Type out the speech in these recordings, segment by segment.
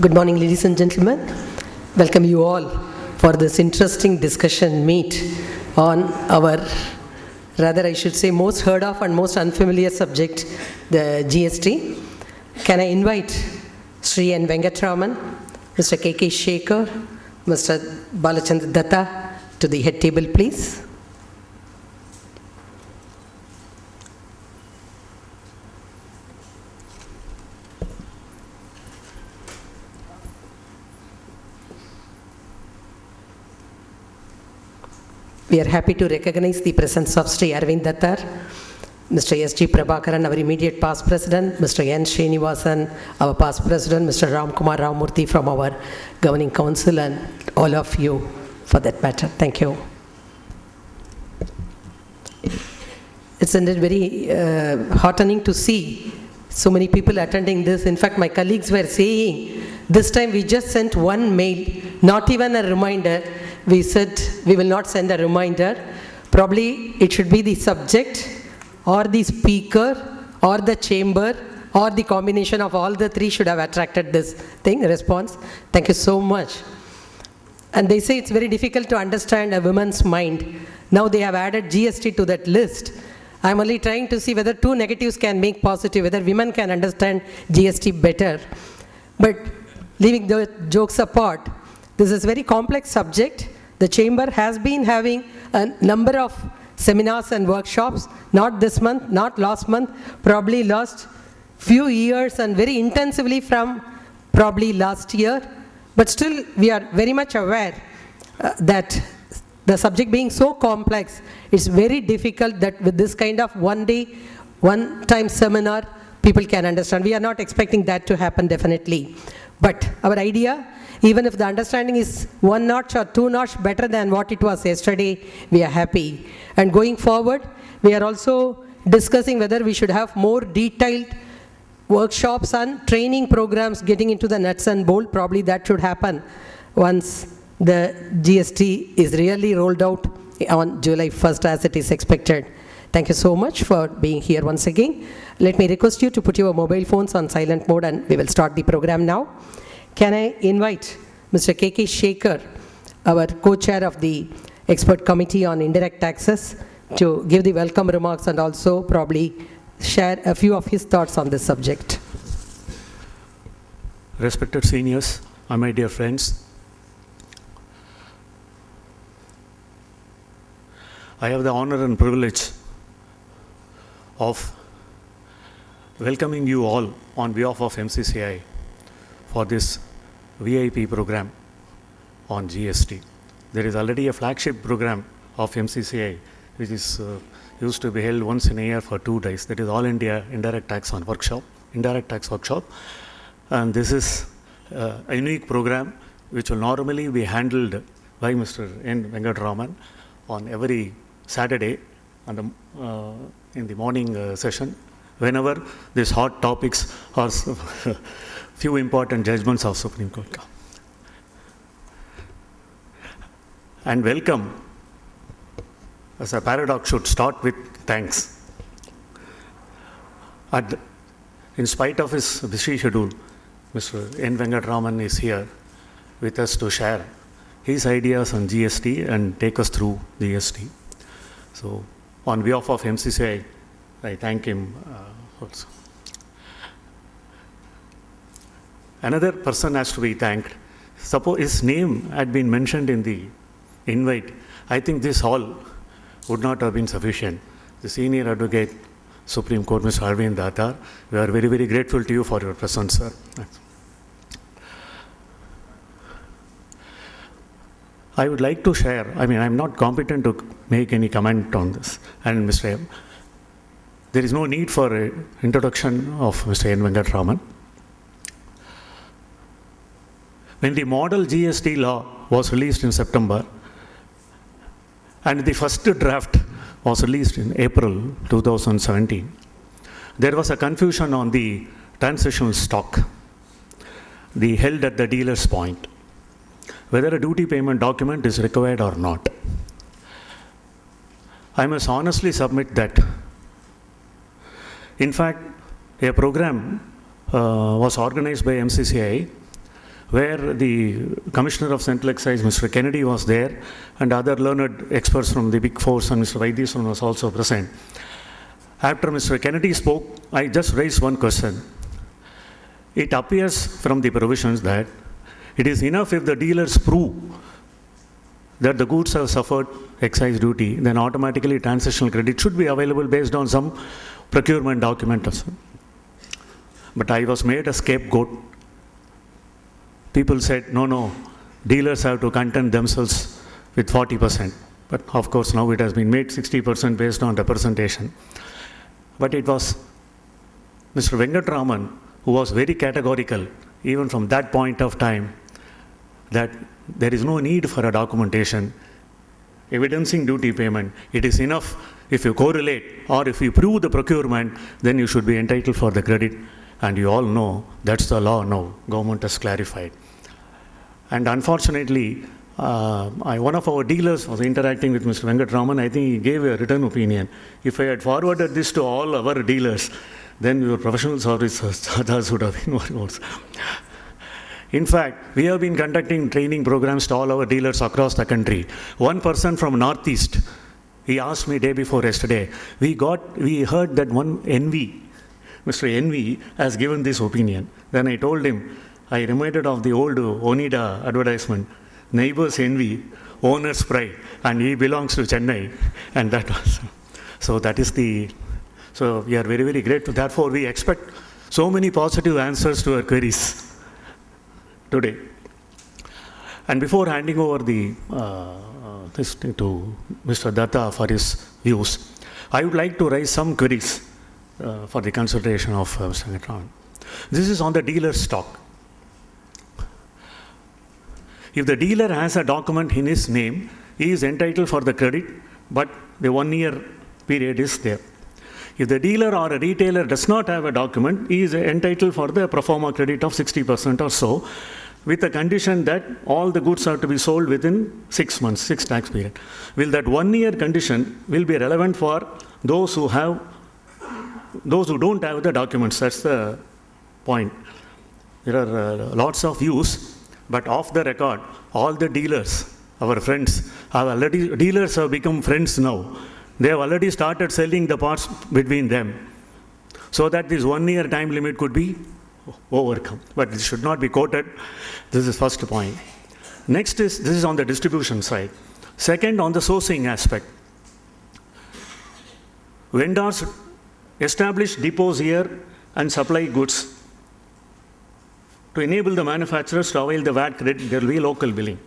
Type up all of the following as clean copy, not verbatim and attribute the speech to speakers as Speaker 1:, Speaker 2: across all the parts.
Speaker 1: Good morning, ladies and gentlemen. Welcome you all for this interesting discussion meet on our, rather I should say, most heard of and most unfamiliar subject, the GST. Can I invite Sri N. Venkatraman, Mr. K.K. Shekhar, Mr. Balachandra Datta to the head table, please. We are happy to recognize the presence of Sri Arvind Dattar, Mr. S.G. Prabhakaran, our immediate past president, Mr. N. Srinivasan, our past president, Mr. Ram Kumar Ramurthy from our governing council, and all of you for that matter. Thank you. It's indeed very heartening to see so many people attending this. In fact, my colleagues were saying, this time we just sent one mail, not even a reminder. We said we will not send a reminder. Probably it should be the subject or the speaker or the chamber or the combination of all the three should have attracted this thing, response. Thank you so much. And they say it's very difficult to understand a woman's mind. Now they have added GST to that list. I'm only trying to see whether two negatives can make positive, whether women can understand GST better. But leaving the jokes apart, this is a very complex subject. The chamber has been having a number of seminars and workshops, not this month, not last month, probably last few years and very intensively from probably last year. But still, we are very much aware that the subject being so complex, it's very difficult that with this kind of one-time seminar, people can understand. We are not expecting that to happen definitely. But our idea, even if the understanding is one notch or two notch better than what it was yesterday, we are happy. And going forward, we are also discussing whether we should have more detailed workshops and training programs getting into the nuts and bolts. Probably that should happen once the GST is really rolled out on July 1st as it is expected. Thank you so much for being here once again. Let me request you to put your mobile phones on silent mode and we will start the program now. Can I invite Mr. K.K. Shekhar, our co-chair of the expert committee on indirect taxes, to give the welcome remarks and also probably share a few of his thoughts on this subject.
Speaker 2: Respected seniors and my dear friends, I have the honor and privilege of welcoming you all on behalf of MCCI for this VIP program on GST. There is already a flagship program of MCCI which is used to be held once in a year for 2 days. That is All India Indirect Tax Workshop. And this is a unique program which will normally be handled by Mr. N. Venkatraman on every Saturday and in the morning session, whenever these hot topics or few important judgments of Supreme Court. And welcome, as a paradox, should start with thanks. And in spite of his busy schedule, Mr. N. Venkatraman is here with us to share his ideas on GST and take us through GST. So, on behalf of MCCI, I thank him also. Another person has to be thanked. Suppose his name had been mentioned in the invite, I think this hall would not have been sufficient. The senior advocate, Supreme Court, Mr. Arvind Dattar, we are very, very grateful to you for your presence, sir. I would like to share, I'm not competent to make any comment on this. And Mr. M, there is no need for an introduction of Mr. N. Venkatraman. When the model GST law was released in September, and the first draft was released in April 2017, there was a confusion on the transitional stock, the held at the dealer's point, whether a duty payment document is required or not. I must honestly submit that, in fact, a program was organized by MCCI where the Commissioner of Central Excise, Mr. Kennedy, was there, and other learned experts from the Big Fours, and Mr. Vaidiswaran was also present. After Mr. Kennedy spoke, I just raised one question. It appears from the provisions that it is enough if the dealers prove that the goods have suffered excise duty, then automatically transitional credit should be available based on some procurement documentation. But I was made a scapegoat. People said, no, dealers have to content themselves with 40%. But of course, now it has been made 60% based on representation. But it was Mr. Venkatraman who was very categorical, even from that point of time, that there is no need for a documentation. Evidencing duty payment, it is enough if you correlate or if you prove the procurement, then you should be entitled for the credit. And you all know that's the law now. Government has clarified. And unfortunately, one of our dealers was interacting with Mr. Venkatraman. I think he gave a written opinion. If I had forwarded this to all our dealers, then your professional services charges would have been more worse. In fact, we have been conducting training programs to all our dealers across the country. One person from Northeast, he asked me day before yesterday, we heard that one NV, Mr. NV has given this opinion. Then I told him, I reminded of the old Onida advertisement, neighbors envy, owner's pride, and he belongs to Chennai. And that was, so we are very, very grateful. Therefore, we expect so many positive answers to our queries today. And before handing over this thing to Mr. Datta for his views, I would like to raise some queries for the consideration of Mr. Venkatraman. This is on the dealer's stock. If the dealer has a document in his name, he is entitled for the credit, but the 1 year period is there. If the dealer or a retailer does not have a document, he is entitled for the pro forma credit of 60% or so, with the condition that all the goods have to be sold within 6 months, 6 tax period. Will that 1 year condition will be relevant for those who don't have the documents? That's the point. There are lots of views, but off the record, all the dealers, our friends, dealers have become friends now. They have already started selling the parts between them, so that this 1 year time limit could be overcome. But it should not be quoted. This is first point. Next this is on the distribution side. Second, on the sourcing aspect. Vendors establish depots here and supply goods. To enable the manufacturers to avail the VAT credit, there will be local billing.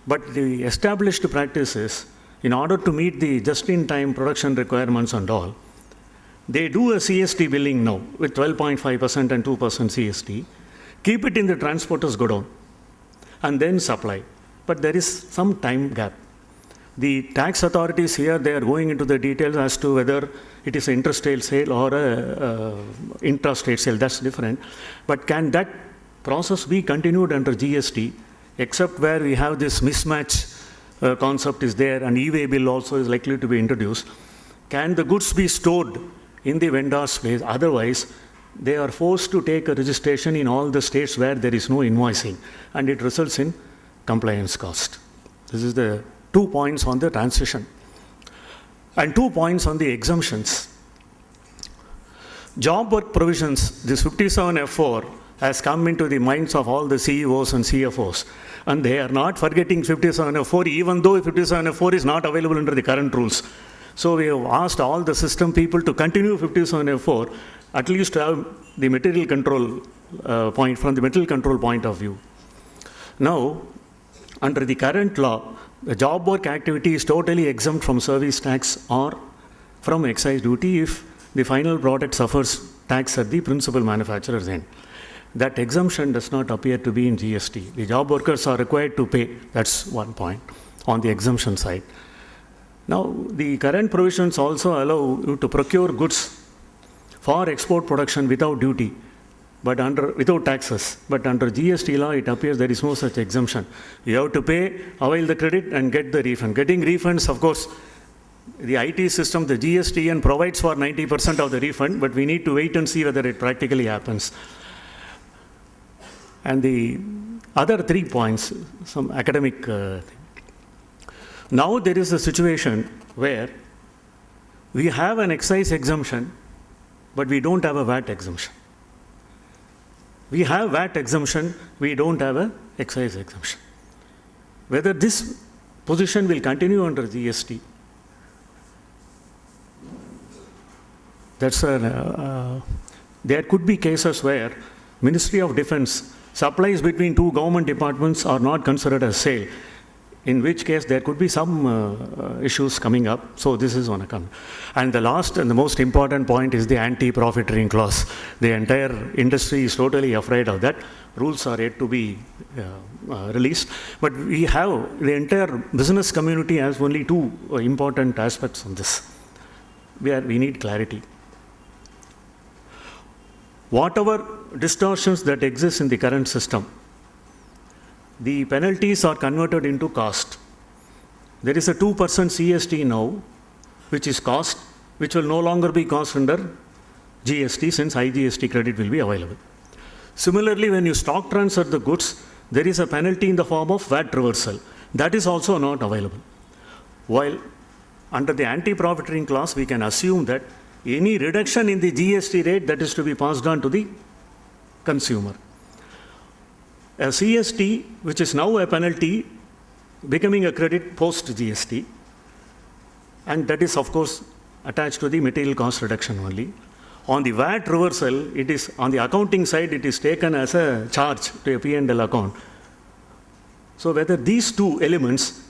Speaker 2: But the established practice is, in order to meet the just-in-time production requirements and all, they do a CST billing now with 12.5% and 2% CST, keep it in the transporter's godown, and then supply. But there is some time gap. The tax authorities here, they are going into the details as to whether it is an interstate sale or an intrastate sale. That's different. But can that process be continued under GST, except where we have this mismatch concept is there, and e-way bill also is likely to be introduced? Can the goods be stored in the vendor's place? Otherwise, they are forced to take a registration in all the states where there is no invoicing, and it results in compliance cost. This is the 2 points on the transition. And 2 points on the exemptions. Job work provisions, this 57F4 has come into the minds of all the CEOs and CFOs. And they are not forgetting 57F4, even though 57F4 is not available under the current rules. So we have asked all the system people to continue 57F4, at least to have the material control point, from the material control point of view. Now, under the current law, the job work activity is totally exempt from service tax or from excise duty if the final product suffers tax at the principal manufacturer's end. That exemption does not appear to be in GST. The job workers are required to pay. That's one point on the exemption side. Now, the current provisions also allow you to procure goods for export production without duty, but without taxes. But under GST law, it appears there is no such exemption. You have to pay, avail the credit, and get the refund. Getting refunds, of course, the IT system, the GSTN provides for 90% of the refund, but we need to wait and see whether it practically happens. And the other 3 points, some academic thing. Now there is a situation where we have an excise exemption, but we don't have a VAT exemption. We have VAT exemption, we don't have an excise exemption. Whether this position will continue under GST, there could be cases where Ministry of Defence supplies between two government departments are not considered as sale, in which case there could be some issues coming up. So this is on account. And the last and the most important point is the anti-profiteering clause. The entire industry is totally afraid of that. Rules are yet to be released. But we have, the entire business community has only two important aspects on this. We need clarity. Whatever distortions that exist in the current system, the penalties are converted into cost. There is a 2% CST now, which is cost, which will no longer be cost under GST, since IGST credit will be available. Similarly, when you stock transfer the goods, there is a penalty in the form of VAT reversal. That is also not available. While under the anti-profiteering clause, we can assume that any reduction in the GST rate, that is to be passed on to the consumer. A CST, which is now a penalty, becoming a credit post GST, and that is of course attached to the material cost reduction only. On the VAT reversal, it is on the accounting side, it is taken as a charge to a P&L account. So whether these two elements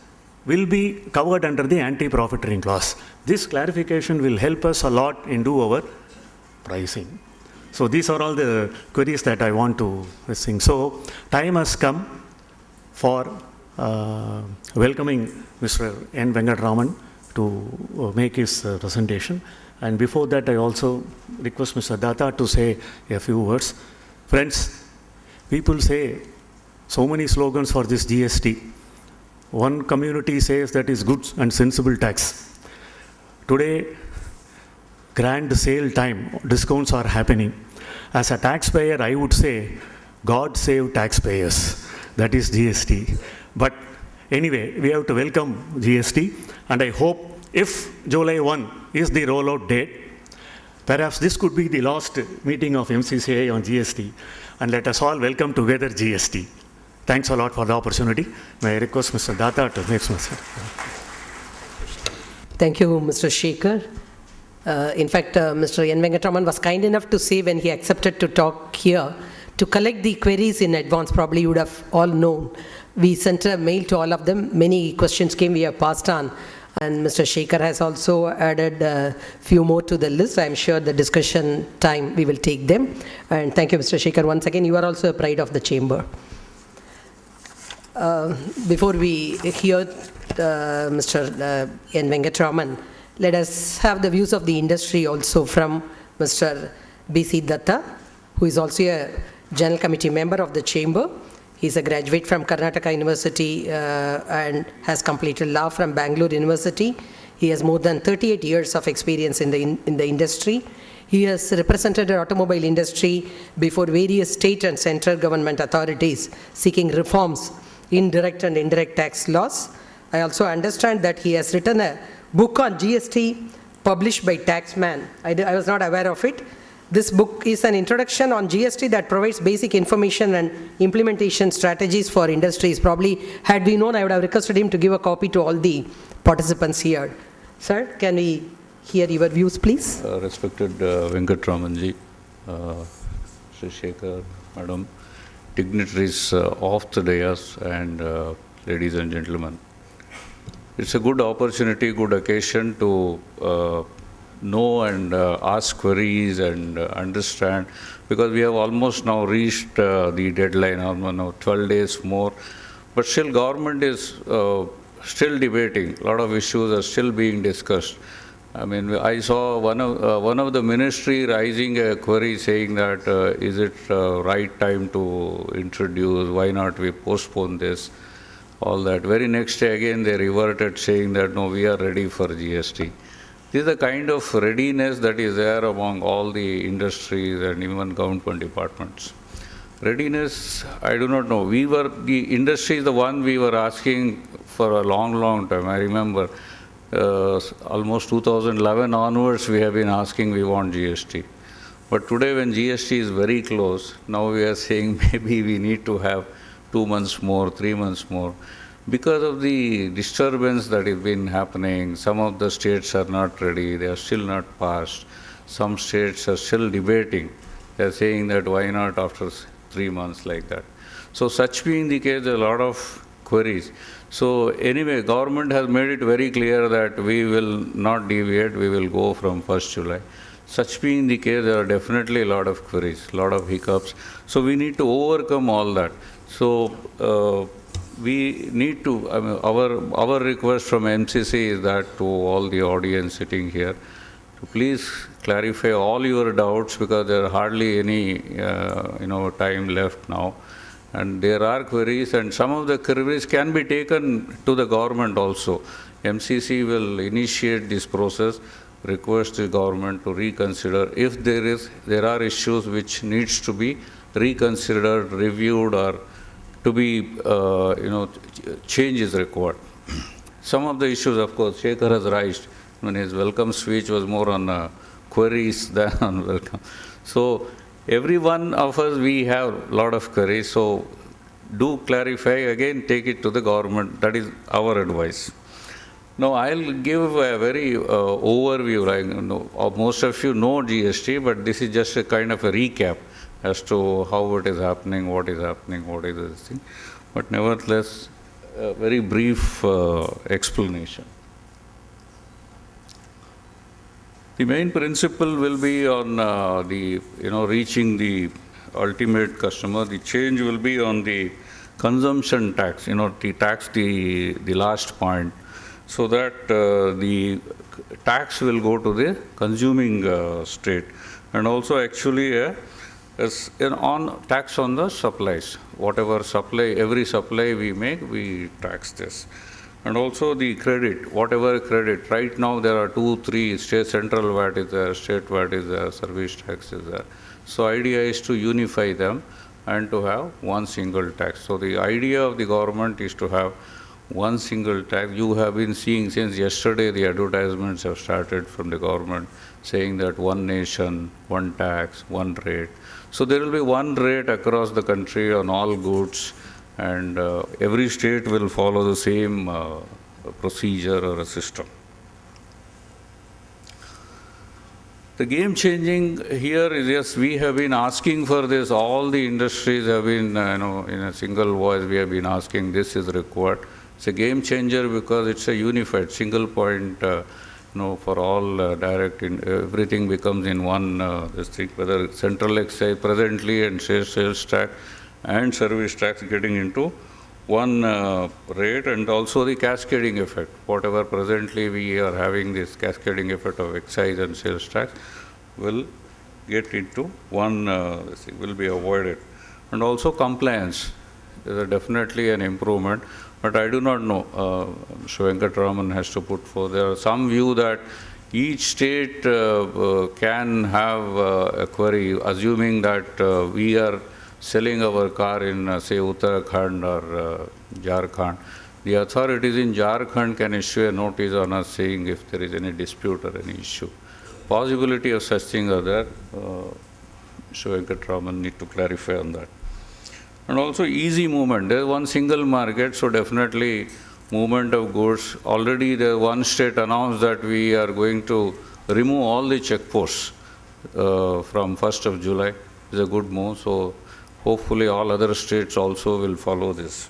Speaker 2: will be covered under the anti-profiteering clause. This clarification will help us a lot in do our pricing. So these are all the queries that I want to sing. So time has come for welcoming Mr. N. Venkatraman to make his presentation. And before that, I also request Mr. Datta to say a few words. Friends, people say so many slogans for this GST. One community says that is good and sensible tax. Today, grand sale time, discounts are happening. As a taxpayer, I would say, God save taxpayers. That is GST. But anyway, we have to welcome GST, and I hope if July 1 is the rollout date, perhaps this could be the last meeting of MCCI on GST, and let us all welcome together GST. Thanks a lot for the opportunity. May I request Mr. Datta to make some sense.
Speaker 1: Thank you, Mr. Shekhar. In fact, Mr. N. Venkatraman was kind enough to say when he accepted to talk here, to collect the queries in advance. Probably you would have all known. We sent a mail to all of them. Many questions came, we have passed on. And Mr. Shekhar has also added a few more to the list. I'm sure the discussion time, we will take them. And thank you, Mr. Shekhar. Once again, you are also a pride of the chamber. Before we hear Mr. N. Venkatraman, let us have the views of the industry also from Mr. B.C. Datta, who is also a General Committee member of the chamber. He's a graduate from Karnataka University and has completed law from Bangalore University. He has more than 38 years of experience in the industry. He has represented the automobile industry before various state and central government authorities seeking reforms in direct and indirect tax laws. I also understand that he has written a book on GST published by Taxman. I was not aware of it. This book is an introduction on GST that provides basic information and implementation strategies for industries. Probably, had we known, I would have requested him to give a copy to all the participants here. Sir, can we hear your views, please?
Speaker 3: Respected Venkatramanji, Sri Shekhar, Madam, dignitaries of the dais, and ladies and gentlemen. It's a good opportunity, good occasion to know and ask queries and understand, because we have almost now reached the deadline, almost now 12 days more, but still government is still debating. A lot of issues are still being discussed. I mean, I saw one of the ministry raising a query saying that is it right time to introduce, why not we postpone this, all that. Very next day again they reverted saying that no, we are ready for GST. This is the kind of readiness that is there among all the industries and even government departments. Readiness, I do not know. The industry is the one we were asking for a long, long time. I remember almost 2011 onwards, we have been asking we want GST. But today when GST is very close, now we are saying maybe we need to have 2 months more, 3 months more. Because of the disturbance that has been happening, some of the states are not ready, they are still not passed. Some states are still debating. They are saying that why not after 3 months like that. So such being the case, there are a lot of queries. So anyway, government has made it very clear that we will not deviate, we will go from 1st July. Such being the case, there are definitely a lot of queries, a lot of hiccups. So we need to overcome all that. So we need to, I mean, our request from MCC is that to all the audience sitting here, to please clarify all your doubts because there are hardly any time left now. And there are queries, and some of the queries can be taken to the government also. MCC will initiate this process, request the government to reconsider if there are issues which needs to be reconsidered, reviewed, or to be change is required. Some of the issues, of course, Shekhar has raised when his welcome speech was more on queries than on welcome. So every one of us, we have a lot of queries, so do clarify, again take it to the government. That is our advice. Now I'll give a very overview, like most of you know GST, but this is just a kind of a recap as to how it is happening, what is happening, what is this thing. But nevertheless, a very brief explanation. The main principle will be on reaching the ultimate customer. The change will be on the consumption tax, the tax, the last point, so that the tax will go to the consuming state, and also actually on tax on the supplies. Whatever supply, every supply we make, we tax this. And also the credit, whatever credit. Right now there are 2, 3 state central VAT is there, state VAT is there, service tax is there. So idea is to unify them and to have one single tax. So the idea of the government is to have one single tax. You have been seeing since yesterday the advertisements have started from the government saying that one nation, one tax, one rate. So there will be one rate across the country on all goods, and every state will follow the same procedure or a system. The game changing here is, yes, we have been asking for this. All the industries have been, in a single voice, we have been asking this is required. It's a game changer because it's a unified single point, for all direct, everything becomes in one this thing, whether central excise presently and sales tax and service tax getting into one rate, and also the cascading effect. Whatever presently we are having this cascading effect of excise and sales tax will get into one, will be avoided. And also compliance is definitely an improvement, but I do not know. Mr. Venkatraman has to put forth. There are some view that each state can have a query, assuming that we are selling our car in, say, Uttarakhand or Jharkhand. The authorities in Jharkhand can issue a notice on us saying if there is any dispute or any issue. Possibility of such things are there. Mr. Venkatraman need to clarify on that. And also easy movement. There is one single market, so definitely movement of goods. Already the one state announced that we are going to remove all the checkposts from 1st of July. It's a good move. So hopefully all other states also will follow this.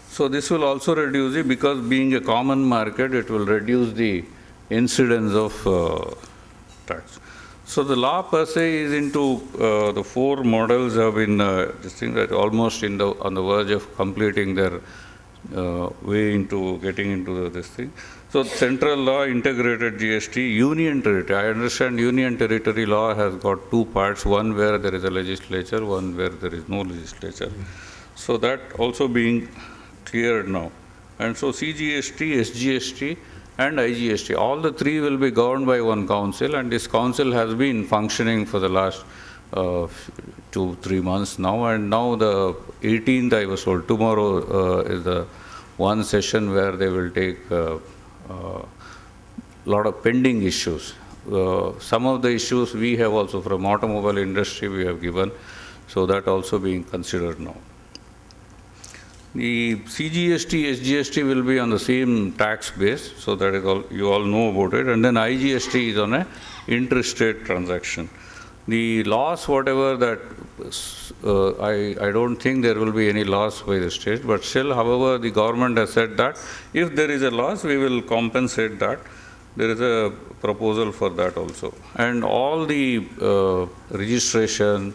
Speaker 3: So this will also reduce it, because being a common market, it will reduce the incidence of tax. So the law per se is into the 4 models have been this thing that almost on the verge of completing their way into getting into this thing. So central law, integrated GST, union territory. I understand union territory law has got 2 parts, one where there is a legislature, one where there is no legislature. So that also being cleared now. And so CGST, SGST and IGST, all the 3 will be governed by one council, and this council has been functioning for the last 2-3 months now, and now the 18th I was told, tomorrow is the one session where they will take lot of pending issues. Some of the issues we have also from automobile industry we have given, so that also being considered now. The CGST, SGST will be on the same tax base, so that is all, you all know about it, and then IGST is on a interstate transaction. The loss, whatever that, I don't think there will be any loss by the state, but still, however, the government has said that if there is a loss, we will compensate that. There is a proposal for that also. And all the registration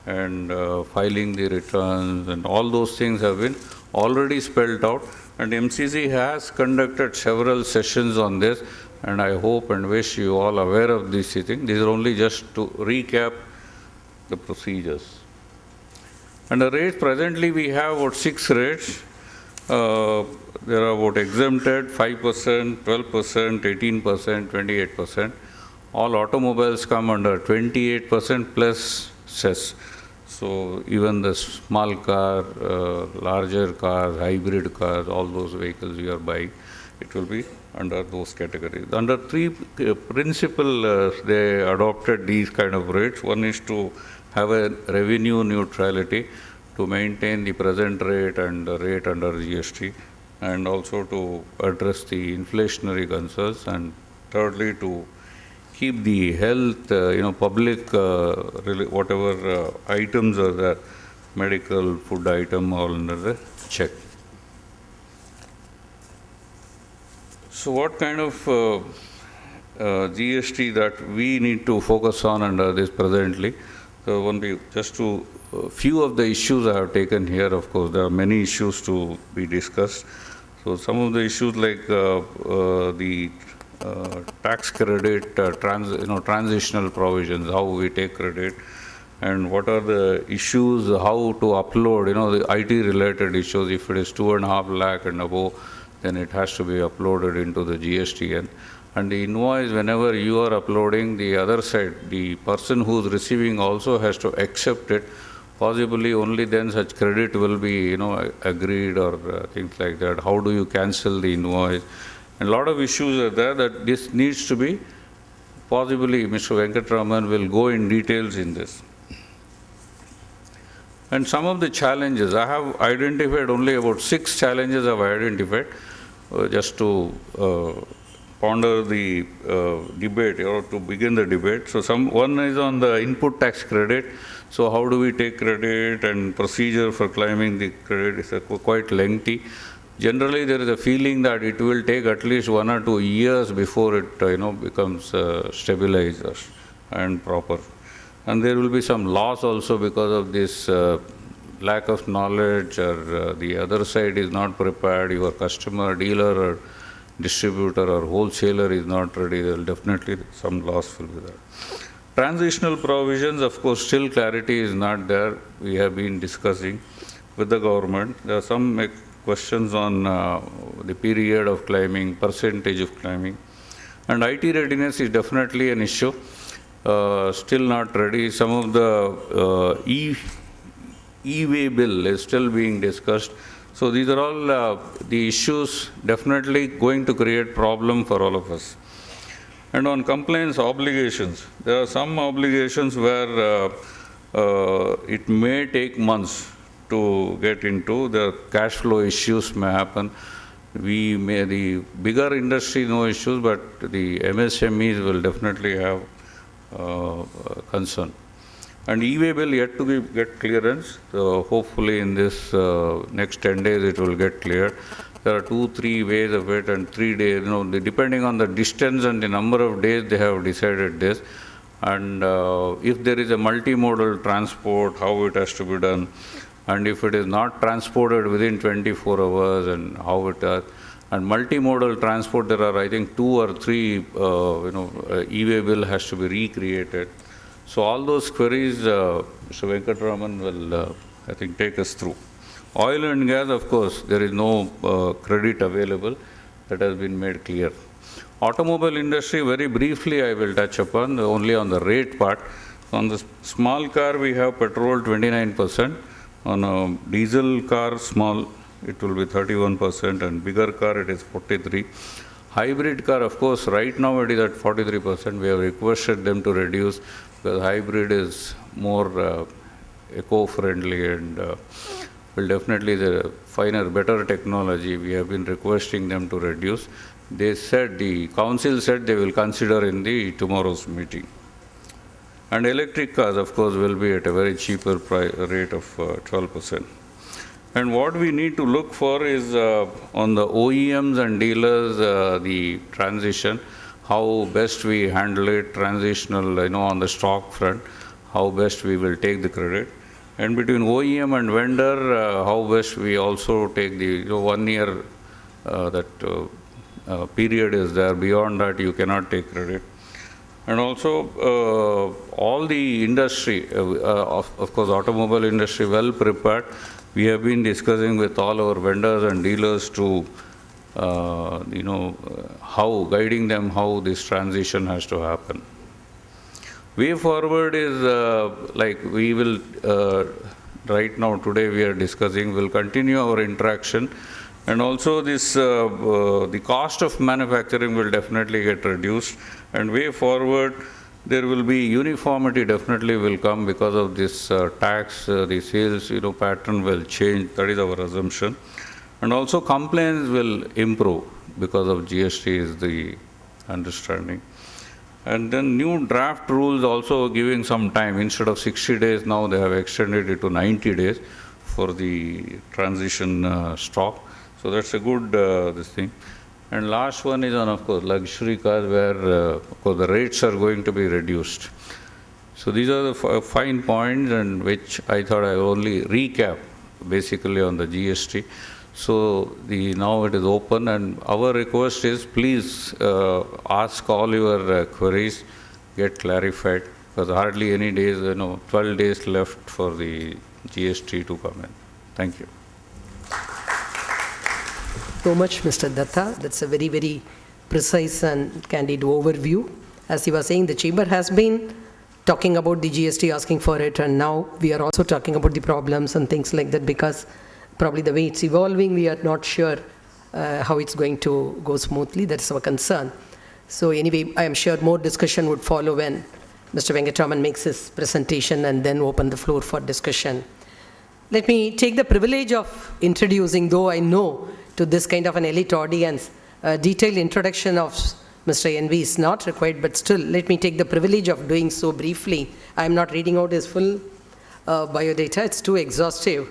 Speaker 3: and filing the returns and all those things have been already spelled out, and MCC has conducted several sessions on this, and I hope and wish you all aware of these things. These are only just to recap the procedures. And the rates, presently we have about 6 rates. There are about exempted 5%, 12%, 18%, 28%. All automobiles come under 28% plus cess. So even the small car, larger cars, hybrid cars, all those vehicles you are buying, it will be under those categories. Under 3 principle, they adopted these kind of rates. One is to have a revenue neutrality, to maintain the present rate and the rate under GST, and also to address the inflationary concerns, and thirdly to keep the health, public, whatever items are there, medical, food item, all under the check. So what kind of GST that we need to focus on under this presently? So only just to few of the issues I have taken here. Of course, there are many issues to be discussed. So some of the issues like the tax credit, transitional provisions, how we take credit, and what are the issues, how to upload, the IT related issues. If it is 2.5 lakh and above, then it has to be uploaded into the GSTN. And the invoice, whenever you are uploading, the other side, the person who is receiving also has to accept it. Possibly only then such credit will be, agreed or things like that. How do you cancel the invoice? And a lot of issues are there that this needs to be, possibly Mr. Venkatraman will go in details in this. And some of the challenges, I have identified only about 6 challenges I have identified, just to ponder the debate, or to begin the debate. So one is on the input tax credit. So how do we take credit, and procedure for claiming the credit is quite lengthy. Generally, there is a feeling that it will take at least 1 or 2 years before it becomes stabilized and proper. And there will be some loss also because of this lack of knowledge, or the other side is not prepared, your customer, dealer or distributor or wholesaler is not ready. There will definitely some loss will be there. Transitional provisions, of course, still clarity is not there. We have been discussing with the government. There are some questions on the period of claiming, percentage of claiming. And IT readiness is definitely an issue. Still not ready. Some of the e-way bill is still being discussed. So these are all the issues definitely going to create problem for all of us. And on compliance obligations, there are some obligations where it may take months to get into. The cash flow issues may happen. The bigger industry no issues, but the MSMEs will definitely have concern. And e-way bill yet to get clearance. So hopefully in this next 10 days it will get cleared. There are 2-3 ways of it, and 3 days, depending on the distance and the number of days they have decided this. And if there is a multimodal transport, how it has to be done. And if it is not transported within 24 hours, and how it does. And multimodal transport, there are, I think, 2 or 3, e-way bill has to be recreated. So all those queries, Mr. Venkatraman will, I think, take us through. Oil and gas, of course, there is no credit available. That has been made clear. Automobile industry, very briefly I will touch upon, only on the rate part. So on the small car, we have petrol 29%. On a diesel car, small, it will be 31%, and bigger car, it is 43%. Hybrid car, of course, right now it is at 43%. We have requested them to reduce because hybrid is more eco-friendly and will definitely the finer, better technology. We have been requesting them to reduce. They said, the council said they will consider in the tomorrow's meeting. And electric cars, of course, will be at a very cheaper rate of 12%. And what we need to look for is on the OEMs and dealers, the transition, how best we handle it, transitional, on the stock front, how best we will take the credit. And between OEM and vendor, how best we also take the 1 year period is there. Beyond that, you cannot take credit. And also, all the industry, of course, automobile industry, well prepared. We have been discussing with all our vendors and dealers to, guiding them how this transition has to happen. Way forward is we will, right now, today we are discussing, we'll continue our interaction. And also this, the cost of manufacturing will definitely get reduced. And way forward, there will be uniformity definitely will come because of this tax, the sales, pattern will change. That is our assumption. And also compliance will improve because of GST is the understanding. And then new draft rules also giving some time. Instead of 60 days, now they have extended it to 90 days for the transition stock. So that's a good this thing. And last one is on, of course, luxury cars where, of course, the rates are going to be reduced. So these are the fine points, and which I thought I only recap basically on the GST. So now it is open, and our request is please ask all your queries, get clarified, because hardly any days, 12 days left for the GST to come in. Thank you.
Speaker 1: So much, Mr. Datta. That's a very, very precise and candid overview. As he was saying, the chamber has been talking about the GST, asking for it, and now we are also talking about the problems and things like that, because probably the way it's evolving, we are not sure how it's going to go smoothly. That's our concern. So anyway, I am sure more discussion would follow when Mr. Venkatraman makes his presentation, and then open the floor for discussion. Let me take the privilege of introducing, though I know to this kind of an elite audience, a detailed introduction of Mr. NV is not required, but still, let me take the privilege of doing so briefly. I am not reading out his full biodata, it's too exhaustive.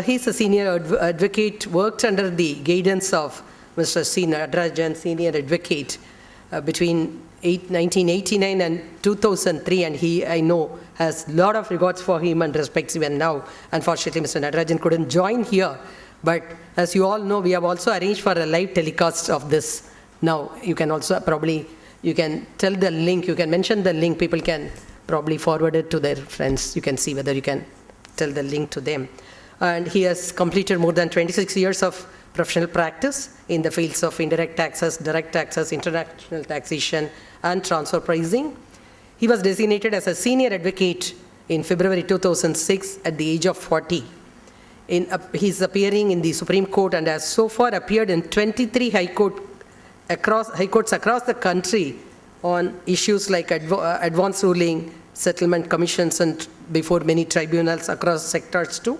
Speaker 1: He's a senior advocate, worked under the guidance of Mr. C. Natarajan, senior advocate, between 1989 and 2003, and he, I know, has a lot of regards for him and respects even now. Unfortunately, Mr. Natarajan couldn't join here, but as you all know, we have also arranged for a live telecast of this. Now, you can also probably, you can tell the link, you can mention the link, people can probably forward it to their friends. You can see whether you can tell the link to them. And he has completed more than 26 years of professional practice in the fields of indirect taxes, direct taxes, international taxation, and transfer pricing. He was designated as a senior advocate in February 2006 at the age of 40. He's appearing in the Supreme Court and has so far appeared in 23 high courts across the country on issues like advance ruling, settlement commissions, and before many tribunals across sectors too.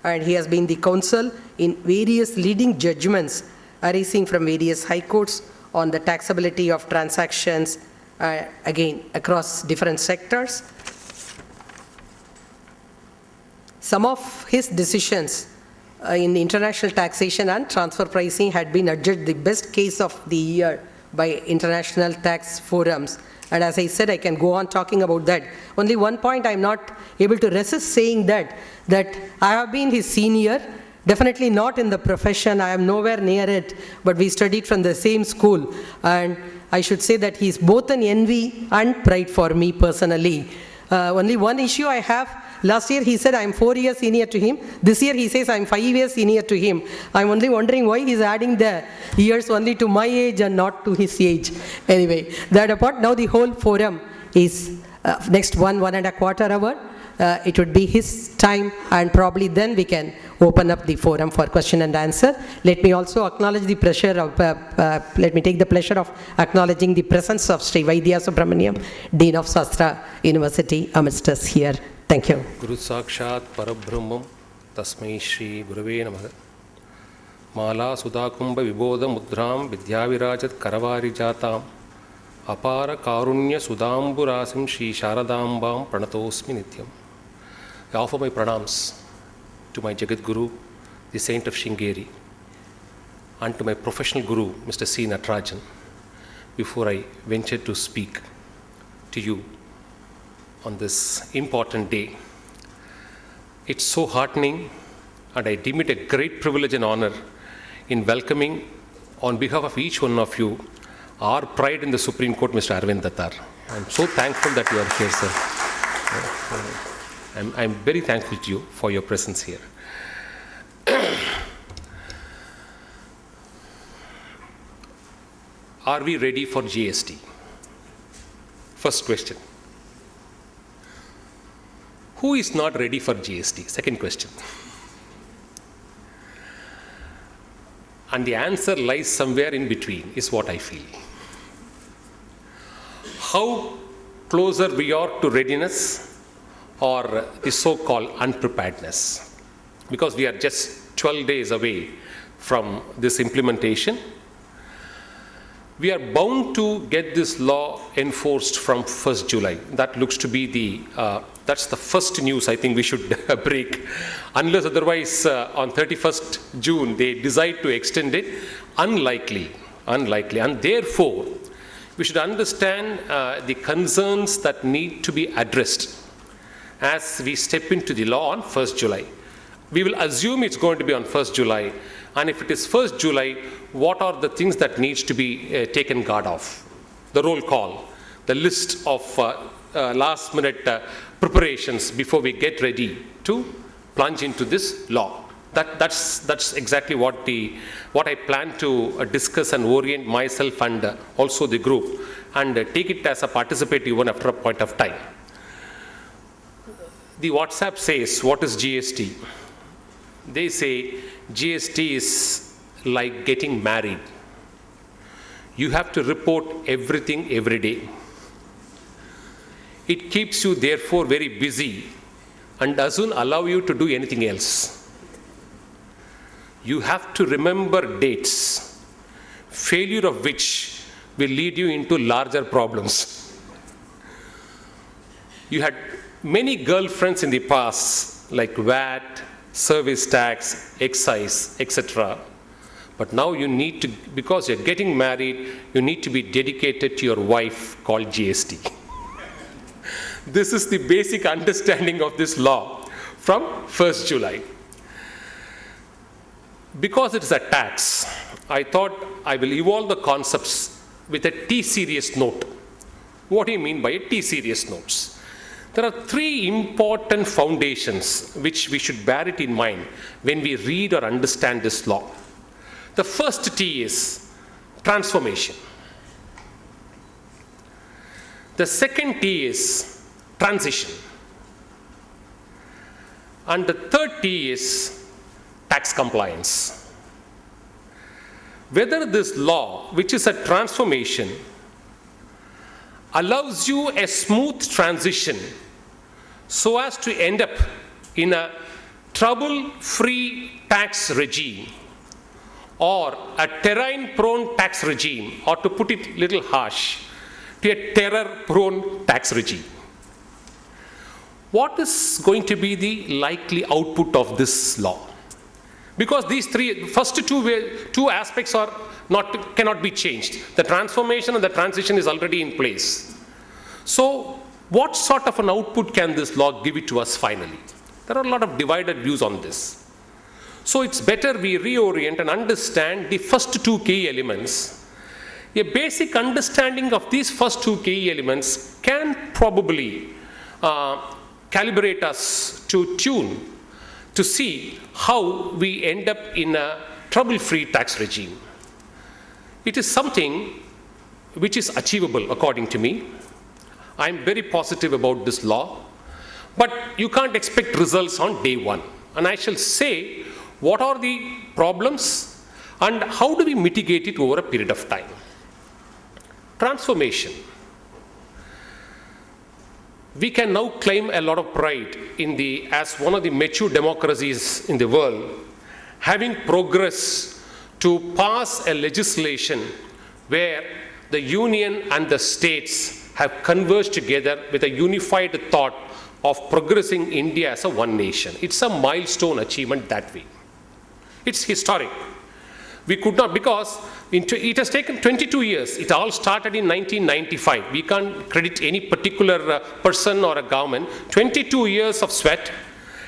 Speaker 1: And he has been the counsel in various leading judgments arising from various high courts on the taxability of transactions, again, across different sectors. Some of his decisions in international taxation and transfer pricing had been adjudged the best case of the year by international tax forums. And as I said, I can go on talking about that. Only one point I'm not able to resist saying that I have been his senior, definitely not in the profession, I am nowhere near it, but we studied from the same school. And I should say that he's both an envy and pride for me personally. Only one issue I have. Last year he said I'm 4 years senior to him. This year he says I'm 5 years senior to him. I'm only wondering why he's adding the years only to my age and not to his age. Anyway, that apart, now the whole forum is next 1.25 hour, it would be his time, and probably then we can open up the forum for question and answer. Let me also acknowledge the pleasure of, let me take the pleasure of acknowledging the presence of Sri Vaidya Subramaniam, Dean of Shastra University, amidst us here. Thank you.
Speaker 4: Guru Sakshat Parabrahmam Tasmai Shri Gurave Namaha. Mala Sudhakumbha Vibodha Mudram Vidyavirajat Karavari Jatam Apara Karunya Sudamburasim Shri Sharadambam Pranatosmi Nityam. I offer my pranams to my Jagat Guru, the Saint of Shringeri, and to my professional Guru, Mr. C. Natarajan, before I venture to speak to you on this important day. It's so heartening, and I deem it a great privilege and honor in welcoming, on behalf of each one of you, our pride in the Supreme Court, Mr. Arvind Dattar. I'm so thankful that you are here, sir. I'm very thankful to you for your presence here. Are we ready for GST? First question. Who is not ready for GST? Second question. And the answer lies somewhere in between, is what I feel. How closer we are to readiness or the so-called unpreparedness? Because we are just 12 days away from this implementation. We are bound to get this law enforced from 1st July. That looks to be that's the first news I think we should break. Unless otherwise on 31st June they decide to extend it, unlikely. And therefore, we should understand the concerns that need to be addressed as we step into the law on 1st July. We will assume it's going to be on 1st July. And if it is 1st July, what are the things that needs to be taken guard of? The roll call, the list of last minute preparations before we get ready to plunge into this law. That's exactly what I plan to discuss and orient myself and also the group, and take it as a participative one after a point of time. The WhatsApp says, what is GST? They say GST is like getting married. You have to report everything every day. It keeps you therefore very busy and doesn't allow you to do anything else. You have to remember dates, failure of which will lead you into larger problems. You had many girlfriends in the past, like VAT, service tax, excise, etc. But now you need to, because you're getting married, you need to be dedicated to your wife, called GST. This is the basic understanding of this law from 1st July. Because it is a tax, I thought I will evolve the concepts with a T-serious note. What do you mean by a T-serious notes? There are 3 important foundations which we should bear it in mind when we read or understand this law. The first T is transformation. The second T is transition. And the third T is tax compliance. Whether this law, which is a transformation, allows you a smooth transition so as to end up in a trouble-free tax regime or a terrain-prone tax regime, or to put it a little harsh, to a terror-prone tax regime. What is going to be the likely output of this law? Because these first two aspects cannot be changed. The transformation and the transition is already in place. So what sort of an output can this law give it to us finally? There are a lot of divided views on this. So it's better we reorient and understand the first 2 key elements. A basic understanding of these first 2 key elements can probably calibrate us to tune to see how we end up in a trouble-free tax regime. It is something which is achievable according to me. I'm very positive about this law, but you can't expect results on day one. And I shall say what are the problems and how do we mitigate it over a period of time. Transformation. We can now claim a lot of pride as one of the mature democracies in the world, having progress to pass a legislation where the union and the states have converged together with a unified thought of progressing India as a one nation. It's a milestone achievement that way. It's historic. We could not, because it has taken 22 years. It all started in 1995. We can't credit any particular person or a government. 22 years of sweat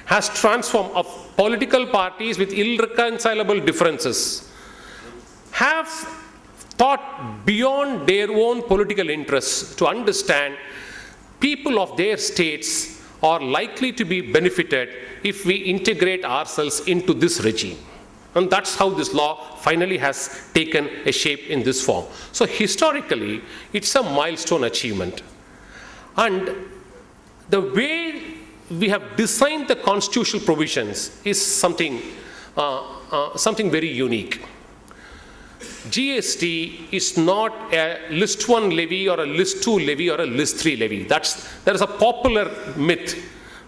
Speaker 4: has transformed of political parties with irreconcilable differences, have thought beyond their own political interests to understand people of their states are likely to be benefited if we integrate ourselves into this regime. And that's how this law finally has taken a shape in this form. So historically, it's a milestone achievement. And the way we have designed the constitutional provisions is something very unique. GST is not a list 1 levy or a list 2 levy or a list 3 levy. There is a popular myth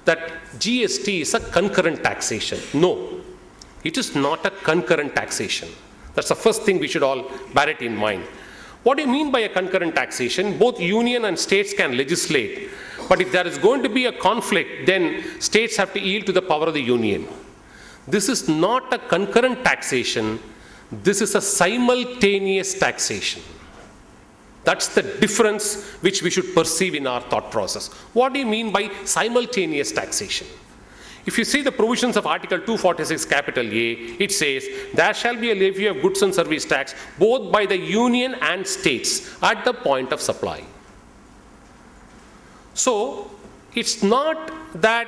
Speaker 4: that GST is a concurrent taxation. No. It is not a concurrent taxation. That's the first thing we should all bear it in mind. What do you mean by a concurrent taxation? Both union and states can legislate. But if there is going to be a conflict, then states have to yield to the power of the union. This is not a concurrent taxation. This is a simultaneous taxation. That's the difference which we should perceive in our thought process. What do you mean by simultaneous taxation? If you see the provisions of Article 246 capital A, it says, there shall be a levy of goods and service tax both by the union and states at the point of supply. So, it's not that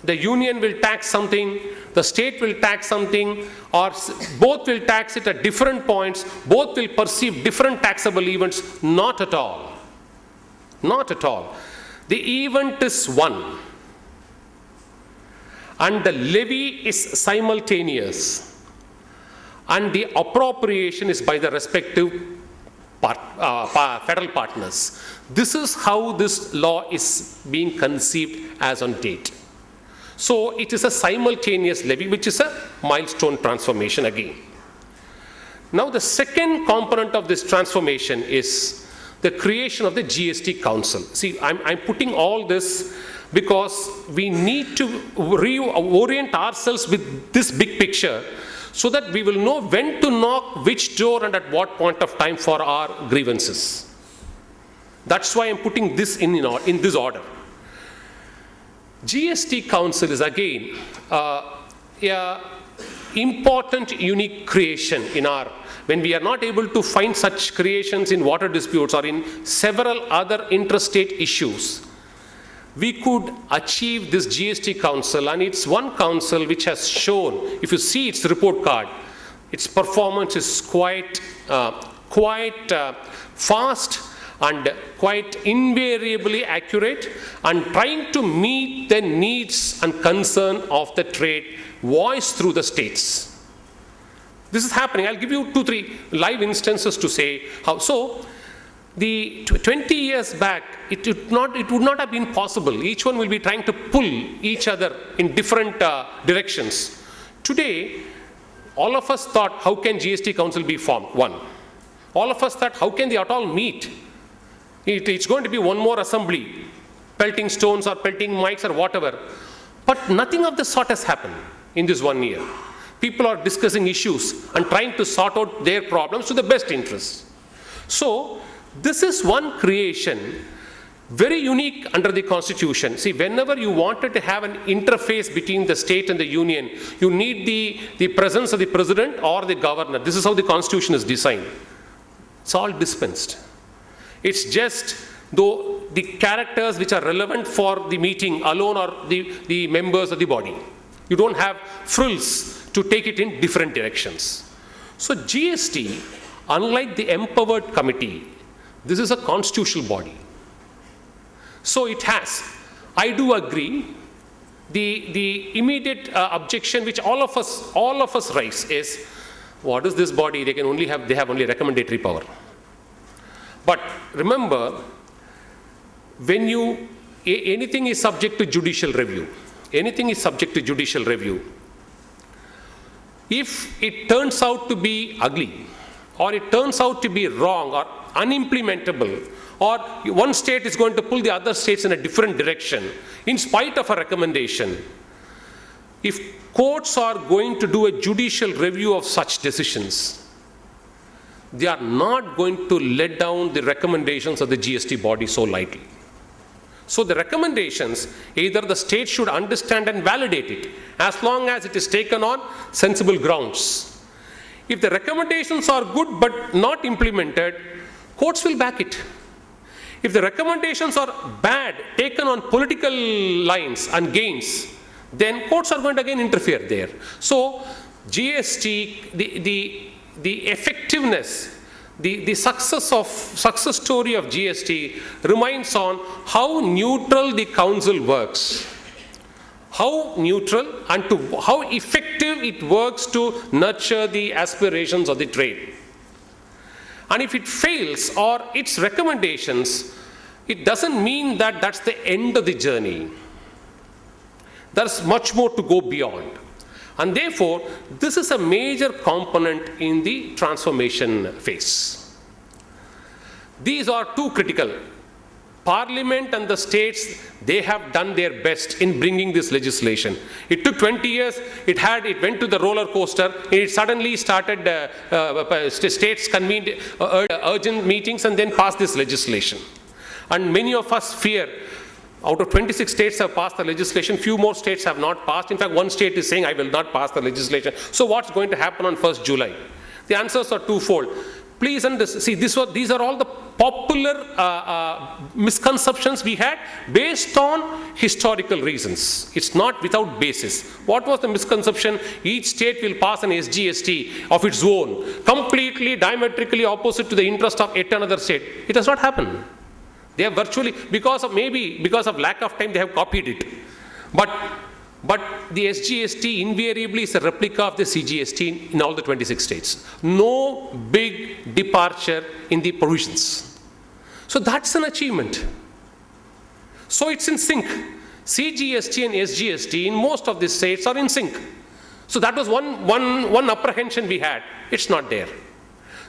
Speaker 4: the union will tax something, the state will tax something, or both will tax it at different points, both will perceive different taxable events. Not at all. Not at all. The event is one. And the levy is simultaneous, and the appropriation is by the respective federal partners. This is how this law is being conceived as on date. So it is a simultaneous levy, which is a milestone transformation again. Now the second component of this transformation is the creation of the GST Council. See, I'm putting all this because we need to reorient ourselves with this big picture so that we will know when to knock which door and at what point of time for our grievances. That's why I'm putting this in this order. GST Council is again a important unique creation in when we are not able to find such creations in water disputes or in several other interstate issues. We could achieve this GST Council, and it's one council which has shown, if you see its report card, its performance is quite fast and quite invariably accurate, and trying to meet the needs and concern of the trade voiced through the states. This is happening. I'll give you 2-3 live instances to say how. So, the 20 years back, it would not have been possible. Each one will be trying to pull each other in different directions. Today, all of us thought, how can GST Council be formed? One. All of us thought, how can they at all meet? It's going to be one more assembly, pelting stones or pelting mics or whatever. But nothing of the sort has happened in this 1 year. People are discussing issues and trying to sort out their problems to the best interest. So, this is one creation, very unique under the Constitution. See, whenever you wanted to have an interface between the state and the union, you need the presence of the president or the governor. This is how the Constitution is designed. It's all dispensed. It's just though the characters which are relevant for the meeting alone are the members of the body. You don't have frills to take it in different directions. So GST, unlike the empowered committee, this is a constitutional body. So it has. I do agree. The immediate objection which all of us raise is, what is this body? They have only recommendatory power. But remember, when anything is subject to judicial review, if it turns out to be ugly, or it turns out to be wrong or unimplementable, or one state is going to pull the other states in a different direction, in spite of a recommendation, if courts are going to do a judicial review of such decisions, they are not going to let down the recommendations of the GST body so lightly. So the recommendations, either the state should understand and validate it, as long as it is taken on sensible grounds. If the recommendations are good but not implemented, courts will back it. If the recommendations are bad, taken on political lines and gains, then courts are going to again interfere there. So GST, the effectiveness, the success story of GST remains on how neutral the council works. How neutral and how effective it works to nurture the aspirations of the trade. And if it fails, or its recommendations, it doesn't mean that that's the end of the journey. There's much more to go beyond. And therefore, this is a major component in the transformation phase. These are two critical. Parliament and the states, they have done their best in bringing this legislation. It took 20 years, it went to the roller coaster, it suddenly started, states convened urgent meetings and then passed this legislation. And many of us fear, out of 26 states have passed the legislation, few more states have not passed. In fact, one state is saying, I will not pass the legislation. So what's going to happen on 1st July? The answers are twofold. Please see, these are all the popular misconceptions we had based on historical reasons. It's not without basis. What was the misconception? Each state will pass an SGST of its own, completely diametrically opposite to the interest of yet another state. It has not happened. They have virtually, because of lack of time, they have copied it. But the SGST invariably is a replica of the CGST in all the 26 states. No big departure in the provisions. So that's an achievement. So it's in sync. CGST and SGST in most of these states are in sync. So that was one apprehension we had. It's not there.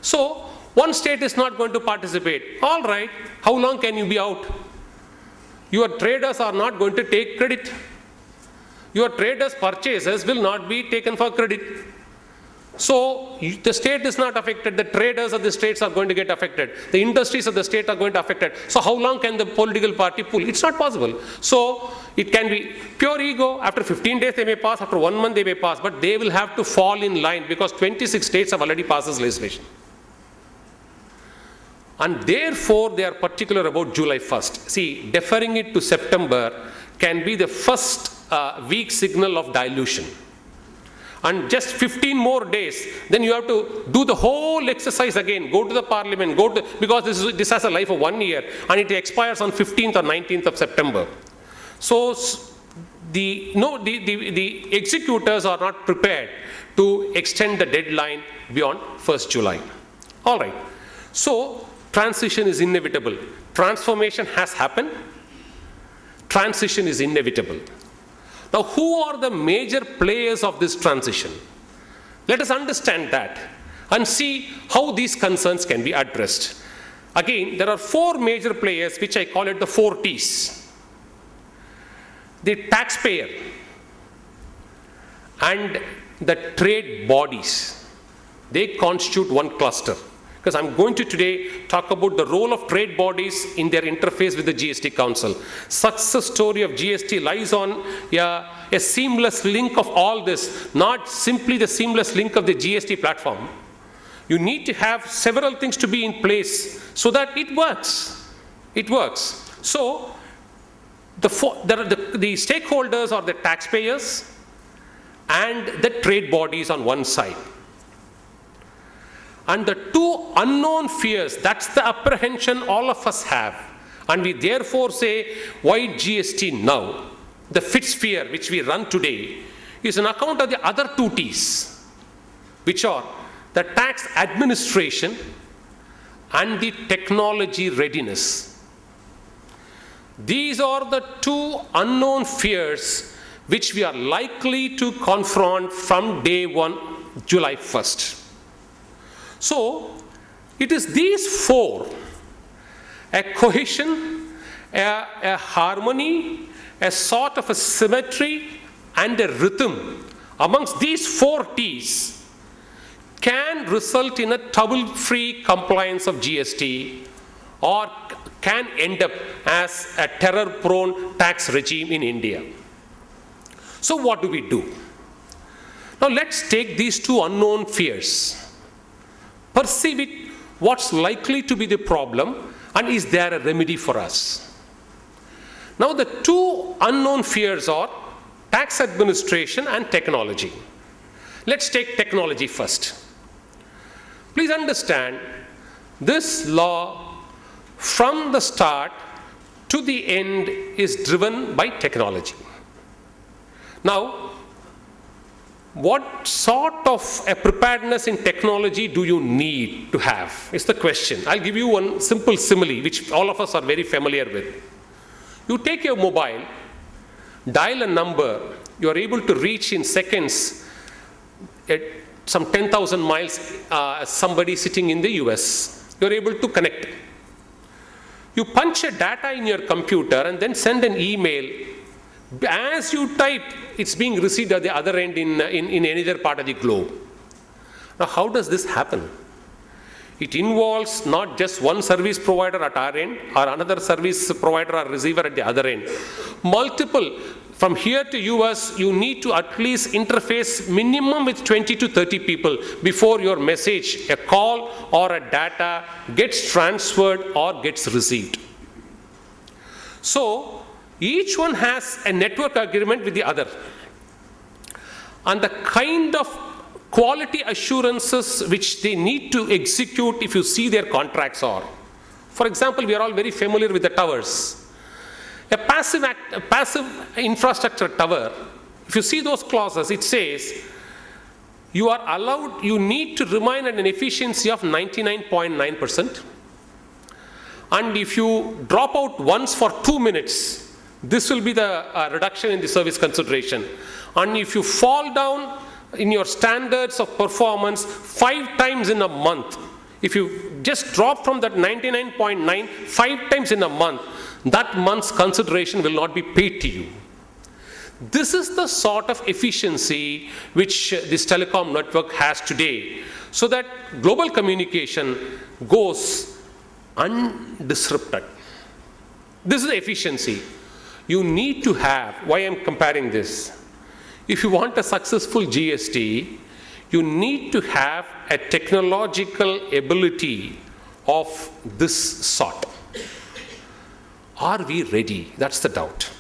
Speaker 4: So one state is not going to participate. All right, how long can you be out? Your traders are not going to take credit. Your traders' purchases will not be taken for credit. So the state is not affected, the traders of the states are going to get affected, the industries of the state are going to affected. So how long can the political party pull? It's not possible. So it can be pure ego. After 15 days they may pass, after 1 month they may pass, but they will have to fall in line because 26 states have already passed this legislation. And therefore they are particular about July 1st. See, deferring it to September can be the first weak signal of dilution. And just 15 more days, then you have to do the whole exercise again, go to the parliament, because this has a life of 1 year and it expires on 15th or 19th of September. So the executors are not prepared to extend the deadline beyond 1st July. All right. So transition is inevitable. Transformation has happened. Transition is inevitable. Now, who are the major players of this transition? Let us understand that and see how these concerns can be addressed. Again, there are 4 major players, which I call it the 4 T's. The taxpayer and the trade bodies, they constitute one cluster. Because I'm going to today talk about the role of trade bodies in their interface with the GST Council. Success story of GST lies on a seamless link of all this, not simply the seamless link of the GST platform. You need to have several things to be in place so that it works. It works. So the stakeholders are the taxpayers and the trade bodies on one side. And the 2 unknown fears, that's the apprehension all of us have. And we therefore say, why GST now? The fifth sphere which we run today is an account of the other two T's, which are the tax administration and the technology readiness. These are the two unknown fears which we are likely to confront from day one, July 1st. So, it is these four, a cohesion, a harmony, a sort of a symmetry, and a rhythm amongst these four T's can result in a trouble-free compliance of GST, or can end up as a terror-prone tax regime in India. So what do we do? Now let's take these two unknown fears, perceive it, what's likely to be the problem, and is there a remedy for us? Now the two unknown fears are tax administration and technology. Let's take technology first. Please understand, this law from the start to the end is driven by technology. Now, what sort of a preparedness in technology do you need to have? Is the question. I'll give you one simple simile, which all of us are very familiar with. You take your mobile, dial a number, you are able to reach in seconds at some 10,000 miles somebody sitting in the US. You are able to connect. You punch a data in your computer and then send an email. As you type, it's being received at the other end in any other part of the globe. Now, how does this happen? It involves not just one service provider at our end or another service provider or receiver at the other end. Multiple. From here to US, you need to at least interface minimum with 20 to 30 people before your message, a call or a data gets transferred or gets received. So, each one has a network agreement with the other. And the kind of quality assurances which they need to execute if you see their contracts are. For example, we are all very familiar with the towers. A passive infrastructure tower, if you see those clauses, it says you are allowed, you need to remain at an efficiency of 99.9%. And if you drop out once for 2 minutes, this will be the reduction in the service consideration. And if you fall down in your standards of performance 5 times in a month, if you just drop from that 99.9 5 times in a month, that month's consideration will not be paid to you. This is the sort of efficiency which this telecom network has today, so that global communication goes undisrupted. This is the efficiency. You need to have, why I'm comparing this? If you want a successful GST, you need to have a technological ability of this sort. Are we ready? That's the doubt.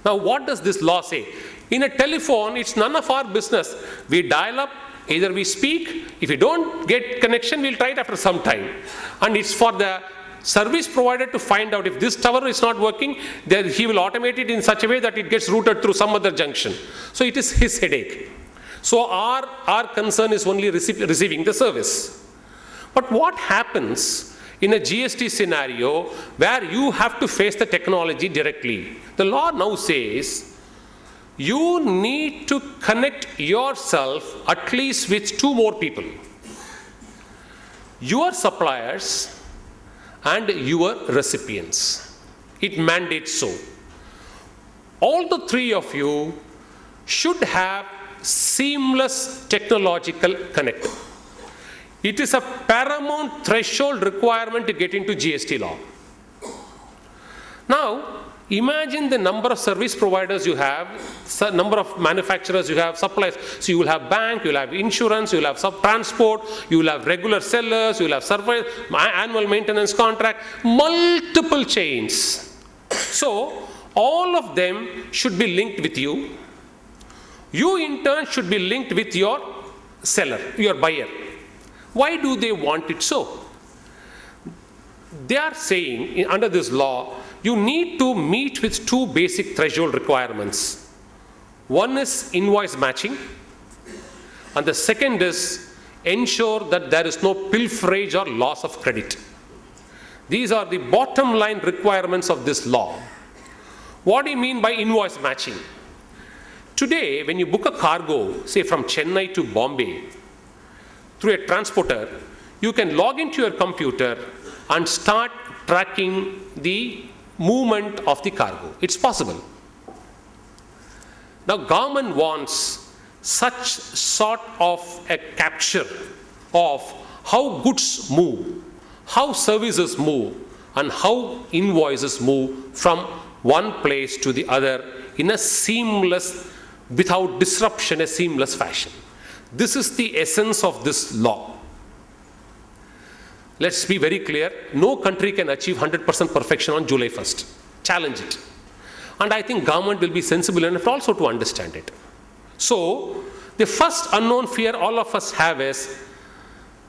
Speaker 4: Now, what does this law say? In a telephone, it's none of our business. We dial up, either we speak. If we don't get connection, we'll try it after some time. And it's for the service provider to find out if this tower is not working, then he will automate it in such a way that it gets routed through some other junction. So it is his headache. So our concern is only receiving the service. But what happens in a GST scenario where you have to face the technology directly? The law now says you need to connect yourself at least with 2 more people. Your suppliers and your recipients. It mandates so. All the 3 of you should have seamless technological connect. It is a paramount threshold requirement to get into GST law. Now, imagine the number of service providers you have, number of manufacturers you have, suppliers. So you will have bank, you will have insurance, you will have transport, you will have regular sellers, you will have annual maintenance contract, multiple chains. So all of them should be linked with you. You in turn should be linked with your seller, your buyer. Why do they want it so? They are saying under this law, you need to meet with two basic threshold requirements. One is invoice matching, and the second is ensure that there is no pilferage or loss of credit. These are the bottom line requirements of this law. What do you mean by invoice matching? Today, when you book a cargo, say from Chennai to Bombay, through a transporter, you can log into your computer and start tracking the movement of the cargo. It's possible. Now, government wants such sort of a capture of how goods move, how services move, and how invoices move from one place to the other in a seamless, without disruption, a seamless fashion. This is the essence of this law. Let's be very clear, no country can achieve 100% perfection on July 1st. Challenge it. And I think government will be sensible enough also to understand it. So, the first unknown fear all of us have is,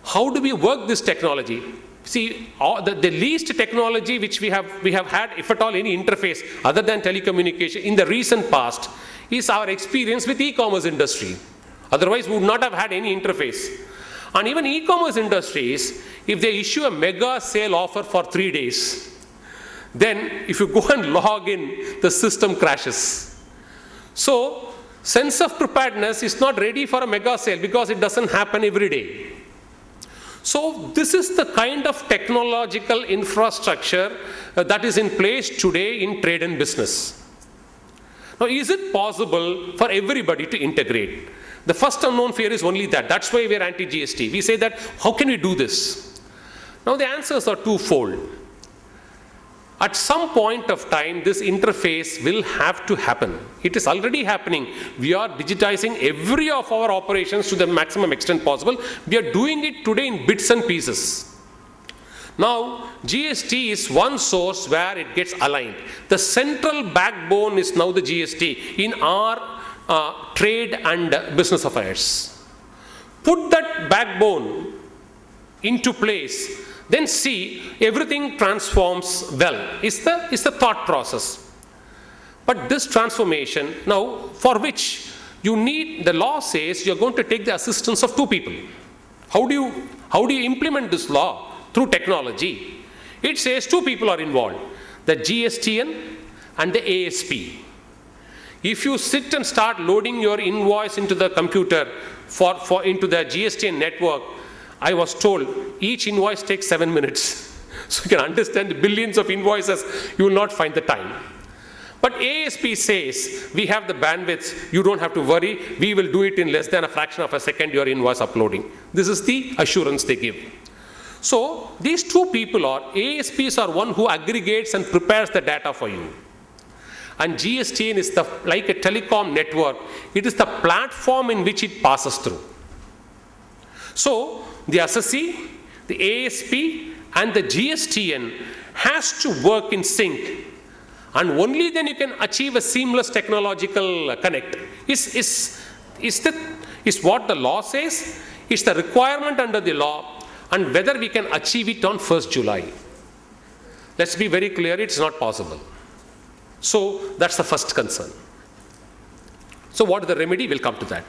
Speaker 4: how do we work this technology? See, the least technology which we have had, if at all any interface other than telecommunication in the recent past, is our experience with e-commerce industry. Otherwise, we would not have had any interface. And even e-commerce industries, if they issue a mega sale offer for 3 days, then if you go and log in, the system crashes. So, sense of preparedness is not ready for a mega sale because it doesn't happen every day. So, this is the kind of technological infrastructure that is in place today in trade and business. Now, is it possible for everybody to integrate? The first unknown fear is only that. That's why we are anti-GST. We say that, how can we do this? Now, the answers are twofold. At some point of time, this interface will have to happen. It is already happening. We are digitizing every of our operations to the maximum extent possible. We are doing it today in bits and pieces. Now, GST is one source where it gets aligned. The central backbone is now the GST in our trade and business affairs. Put that backbone into place, then see everything transforms well. Is the thought process. But this transformation, now, for which you need, the law says you're going to take the assistance of two people. How do you implement this law? Through technology. It says two people are involved, the GSTN and the ASP. If you sit and start loading your invoice into the computer into the GSTN network, I was told each invoice takes 7 minutes. So you can understand the billions of invoices, you will not find the time. But ASP says, we have the bandwidth, you don't have to worry, we will do it in less than a fraction of a second, your invoice uploading. This is the assurance they give. So these two people ASPs are one who aggregates and prepares the data for you. And GSTN is like a telecom network. It is the platform in which it passes through. So the SSC, the ASP, and the GSTN has to work in sync. And only then you can achieve a seamless technological connect. Is what the law says, it's the requirement under the law, and whether we can achieve it on 1st July. Let's be very clear, it's not possible. So that's the first concern. So what is the remedy? We'll come to that.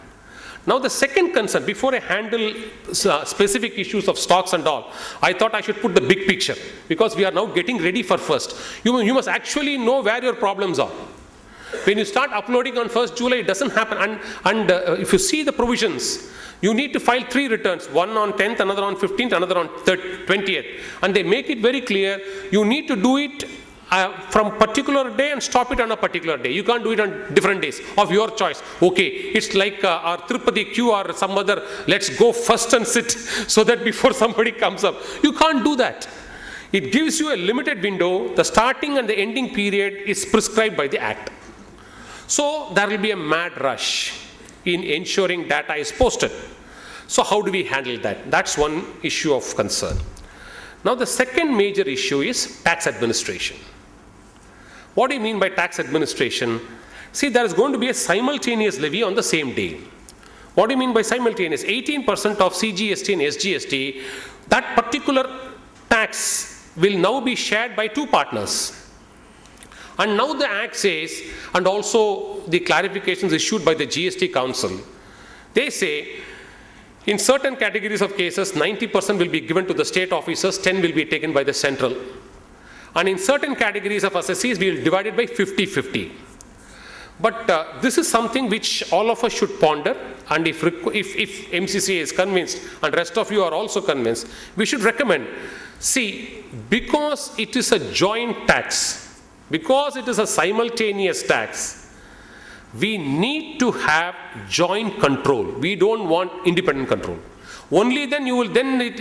Speaker 4: Now the second concern, before I handle specific issues of stocks and all, I thought I should put the big picture, because we are now getting ready for 1st. You must actually know where your problems are. When you start uploading on 1st July, it doesn't happen. And if you see the provisions, you need to file 3 returns, one on 10th, another on 15th, another on 20th. And they make it very clear, you need to do it from particular day and stop it on a particular day. You can't do it on different days of your choice. Okay, it's like our Tirupati queue or some other, let's go first and sit so that before somebody comes up. You can't do that. It gives you a limited window. The starting and the ending period is prescribed by the Act. So there will be a mad rush in ensuring data is posted. So how do we handle that? That's one issue of concern. Now the second major issue is tax administration. What do you mean by tax administration? See, there is going to be a simultaneous levy on the same day. What do you mean by simultaneous? 18% of CGST and SGST, that particular tax will now be shared by two partners. And now the Act says, and also the clarifications issued by the GST Council, they say in certain categories of cases, 90% will be given to the state officers, 10 will be taken by the central. And in certain categories of assessees, we will divide it by 50-50. But this is something which all of us should ponder, and if MCCA is convinced and rest of you are also convinced, we should recommend, see, because it is a joint tax, because it is a simultaneous tax, we need to have joint control. We don't want independent control. Only then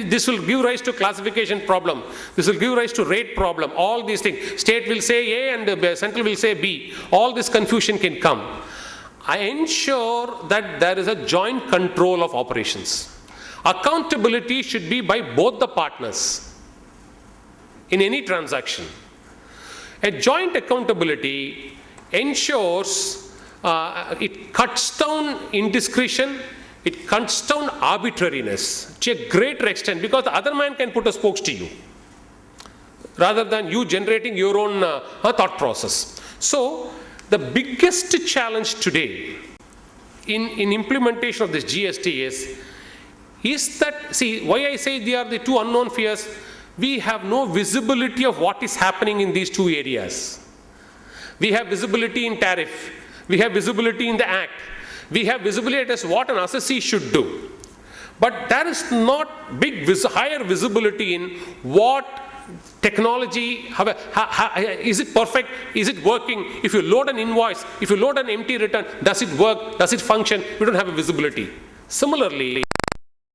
Speaker 4: this will give rise to classification problem. This will give rise to rate problem. All these things. State will say A and central will say B. All this confusion can come. I ensure that there is a joint control of operations. Accountability should be by both the partners in any transaction. A joint accountability ensures it cuts down indiscretion. It cuts down arbitrariness to a greater extent, because the other man can put a spokes to you rather than you generating your own thought process. So the biggest challenge today in implementation of this GST is that, see, why I say they are the two unknown fears, we have no visibility of what is happening in these two areas. We have visibility in tariff, we have visibility in the Act, we have visibility as what an assessee should do. But there is not higher visibility in what technology, is it perfect, is it working? If you load an invoice, if you load an empty return, does it work, does it function? We don't have a visibility. Similarly,